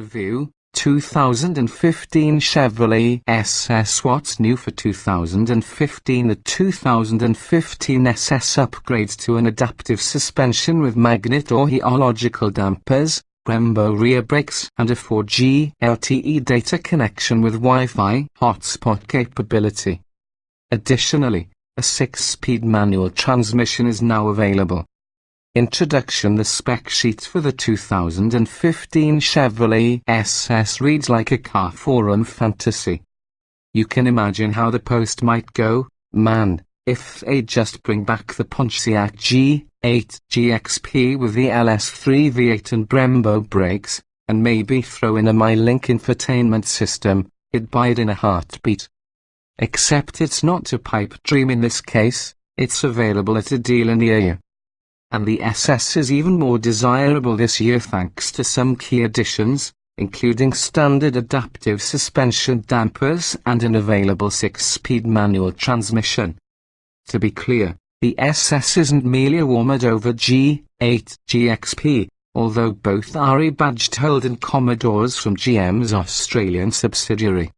Review, 2015 Chevrolet SS. What's new for 2015? The 2015 SS upgrades to an adaptive suspension with magnet or geological dampers, Brembo rear brakes, and a 4G LTE data connection with Wi-Fi hotspot capability. Additionally, a 6-speed manual transmission is now available. Introduction. The spec sheet for the 2015 Chevrolet SS reads like a car forum fantasy. You can imagine how the post might go, man, if they just bring back the Pontiac G8 GXP with the LS3 V8 and Brembo brakes, and maybe throw in a MyLink infotainment system, it'd buy it in a heartbeat. Except it's not a pipe dream in this case, it's available at a dealer near you. And the SS is even more desirable this year thanks to some key additions, including standard adaptive suspension dampers and an available 6-speed manual transmission. To be clear, the SS isn't merely a warmed over G8 GXP, although both are rebadged Holden Commodores from GM's Australian subsidiary.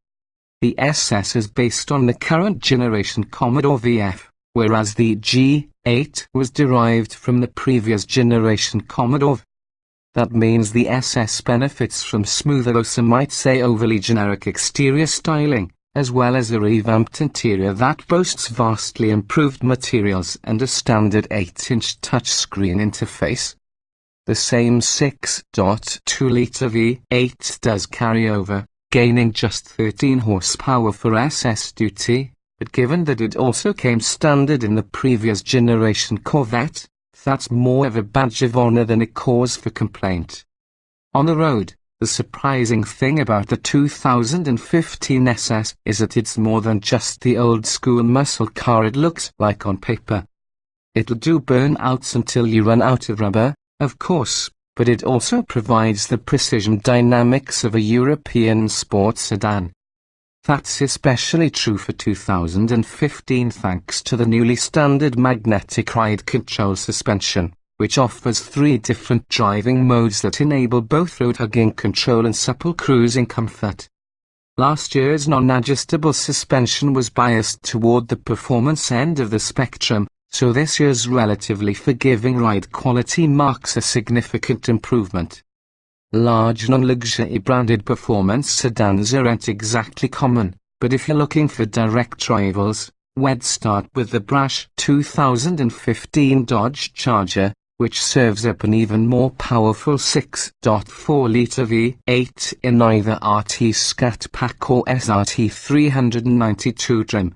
The SS is based on the current generation Commodore VF, whereas the G8 was derived from the previous generation Commodore. That means the SS benefits from smoother, though some might say overly generic exterior styling, as well as a revamped interior that boasts vastly improved materials and a standard 8-inch touchscreen interface. The same 6.2-litre V8 does carry over, gaining just 13 horsepower for SS duty. But given that it also came standard in the previous generation Corvette, that's more of a badge of honor than a cause for complaint. On the road, the surprising thing about the 2015 SS is that it's more than just the old-school muscle car it looks like on paper. It'll do burnouts until you run out of rubber, of course, but it also provides the precision dynamics of a European sports sedan. That's especially true for 2015 thanks to the newly standard magnetic ride control suspension, which offers 3 different driving modes that enable both road-hugging control and supple cruising comfort. Last year's non-adjustable suspension was biased toward the performance end of the spectrum, so this year's relatively forgiving ride quality marks a significant improvement. Large non-luxury branded performance sedans aren't exactly common, but if you're looking for direct rivals, we'd start with the brash 2015 Dodge Charger, which serves up an even more powerful 6.4-litre V8 in either RT Scat Pack or SRT 392 trim.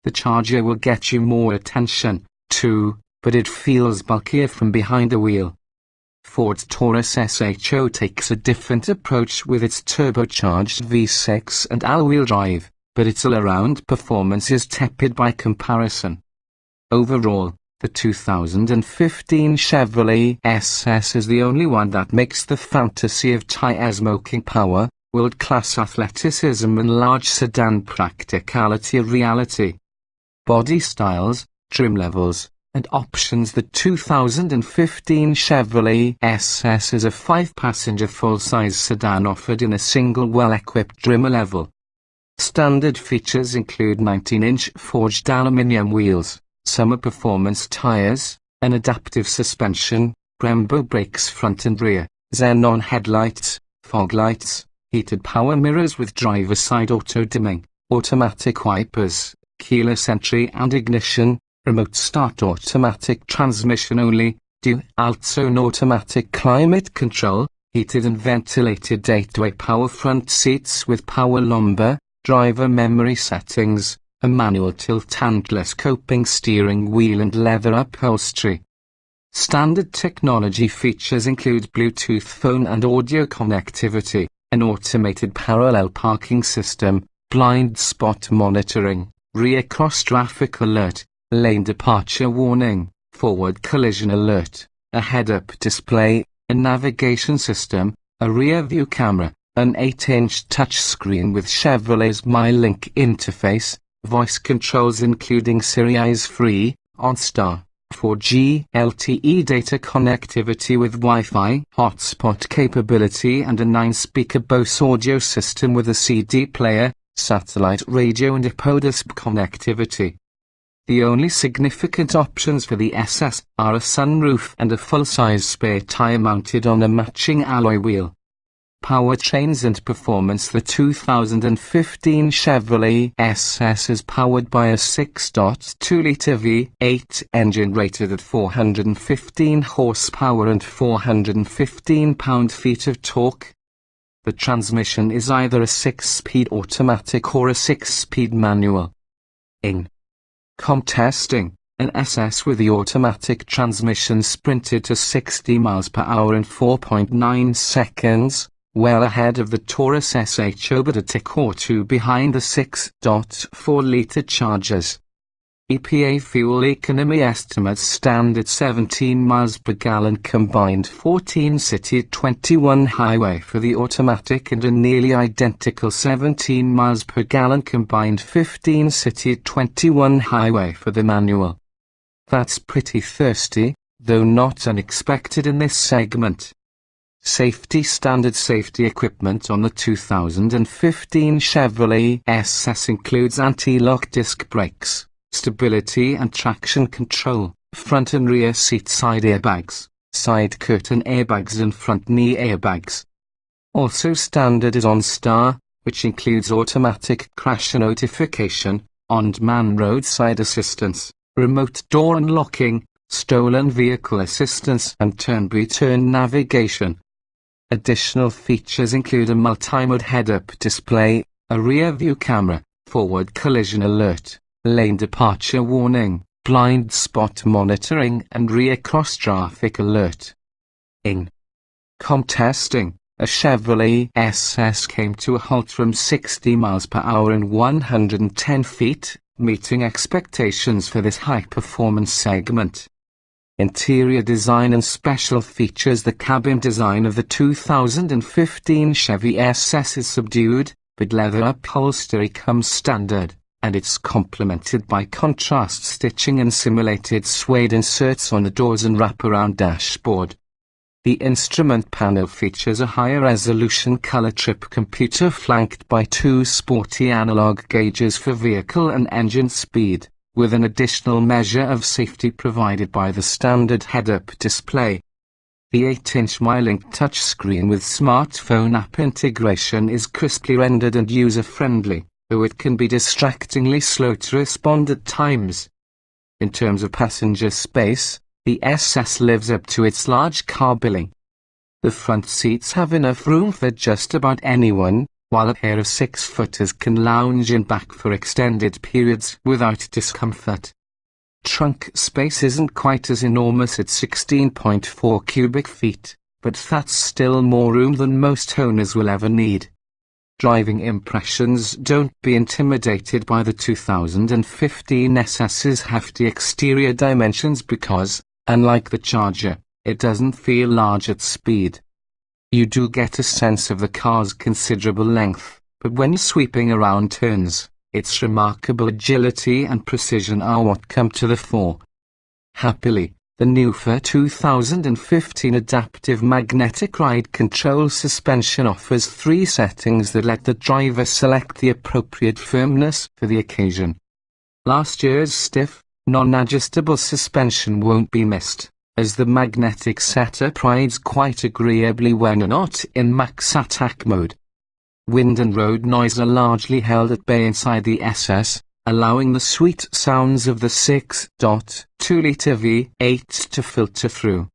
The Charger will get you more attention, too, but it feels bulkier from behind the wheel. Ford's Taurus SHO takes a different approach with its turbocharged V6 and all-wheel drive, but its all-around performance is tepid by comparison. Overall, the 2015 Chevrolet SS is the only one that makes the fantasy of tire-smoking power, world-class athleticism and large sedan practicality a reality. Body styles, trim levels, and options. The 2015 Chevrolet SS is a 5-passenger full-size sedan offered in a single well-equipped trim level. Standard features include 19-inch forged aluminium wheels, summer performance tires, an adaptive suspension, Brembo brakes front and rear, xenon headlights, fog lights, heated power mirrors with driver-side auto-dimming, automatic wipers, keyless entry and ignition, remote start automatic transmission only, dual-zone automatic climate control, heated and ventilated 8-way power front seats with power lumbar, driver memory settings, a manual tilt and telescoping steering wheel and leather upholstery. Standard technology features include Bluetooth phone and audio connectivity, an automated parallel parking system, blind spot monitoring, rear cross-traffic alert, lane departure warning, forward collision alert, a head-up display, a navigation system, a rear-view camera, an 8-inch touchscreen with Chevrolet's MyLink interface, voice controls including Siri's free, OnStar, 4G LTE data connectivity with Wi-Fi hotspot capability and a 9-speaker Bose audio system with a CD player, satellite radio and iPod connectivity. The only significant options for the SS are a sunroof and a full-size spare tire mounted on a matching alloy wheel. Powertrains and performance. The 2015 Chevrolet SS is powered by a 6.2-litre V8 engine rated at 415 horsepower and 415 pound-feet of torque. The transmission is either a 6-speed automatic or a 6-speed manual. In Com testing, an SS with the automatic transmission sprinted to 60 miles per hour in 4.9 seconds, well ahead of the Taurus SHO but a tick or two behind the 6.4-litre Chargers. EPA fuel economy estimates stand at 17 miles per gallon combined, 14 city, 21 highway for the automatic, and a nearly identical 17 miles per gallon combined, 15 city, 21 highway for the manual. That's pretty thirsty, though not unexpected in this segment. Safety. Standard safety equipment on the 2015 Chevrolet SS includes anti-lock disc brakes, stability and traction control, front and rear seat side airbags, side curtain airbags and front knee airbags. Also standard is OnStar, which includes automatic crash notification, on-demand roadside assistance, remote door unlocking, stolen vehicle assistance and turn-by-turn navigation. Additional features include a multi-mode head-up display, a rear-view camera, forward collision alert, lane departure warning, blind spot monitoring and rear cross-traffic alert. In Com testing, a Chevrolet SS came to a halt from 60 miles per hour in 110 feet, meeting expectations for this high-performance segment. Interior design and special features. The cabin design of the 2015 Chevy SS is subdued, but leather upholstery comes standard, and it's complemented by contrast stitching and simulated suede inserts on the doors and wraparound dashboard. The instrument panel features a higher resolution color trip computer flanked by 2 sporty analog gauges for vehicle and engine speed, with an additional measure of safety provided by the standard head-up display. The 8-inch MyLink touchscreen with smartphone app integration is crisply rendered and user-friendly, though it can be distractingly slow to respond at times. In terms of passenger space, the SS lives up to its large car billing. The front seats have enough room for just about anyone, while a pair of 6-footers can lounge in back for extended periods without discomfort. Trunk space isn't quite as enormous at 16.4 cubic feet, but that's still more room than most owners will ever need. Driving impressions. Don't be intimidated by the 2015 SS's hefty exterior dimensions because, unlike the Charger, it doesn't feel large at speed. You do get a sense of the car's considerable length, but when sweeping around turns, its remarkable agility and precision are what come to the fore. Happily, the new 2015 Adaptive Magnetic Ride Control suspension offers 3 settings that let the driver select the appropriate firmness for the occasion. Last year's stiff, non-adjustable suspension won't be missed, as the magnetic setup rides quite agreeably when not in max attack mode. Wind and road noise are largely held at bay inside the SS, allowing the sweet sounds of the 6.2-litre V8 to filter through.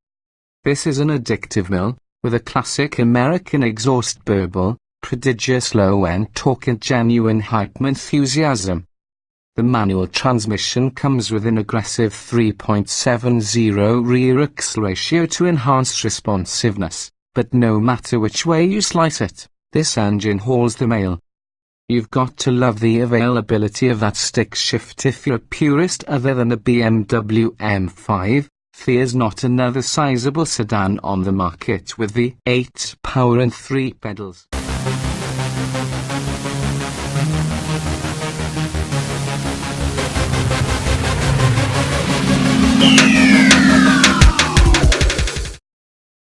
This is an addictive mill, with a classic American exhaust burble, prodigious low-end torque and genuine hype enthusiasm. The manual transmission comes with an aggressive 3.70 rear axle ratio to enhance responsiveness, but no matter which way you slice it, this engine hauls the mail. You've got to love the availability of that stick shift if you're a purist other than the BMW M5. There's not another sizable sedan on the market with the 8 power and 3 pedals. Bye.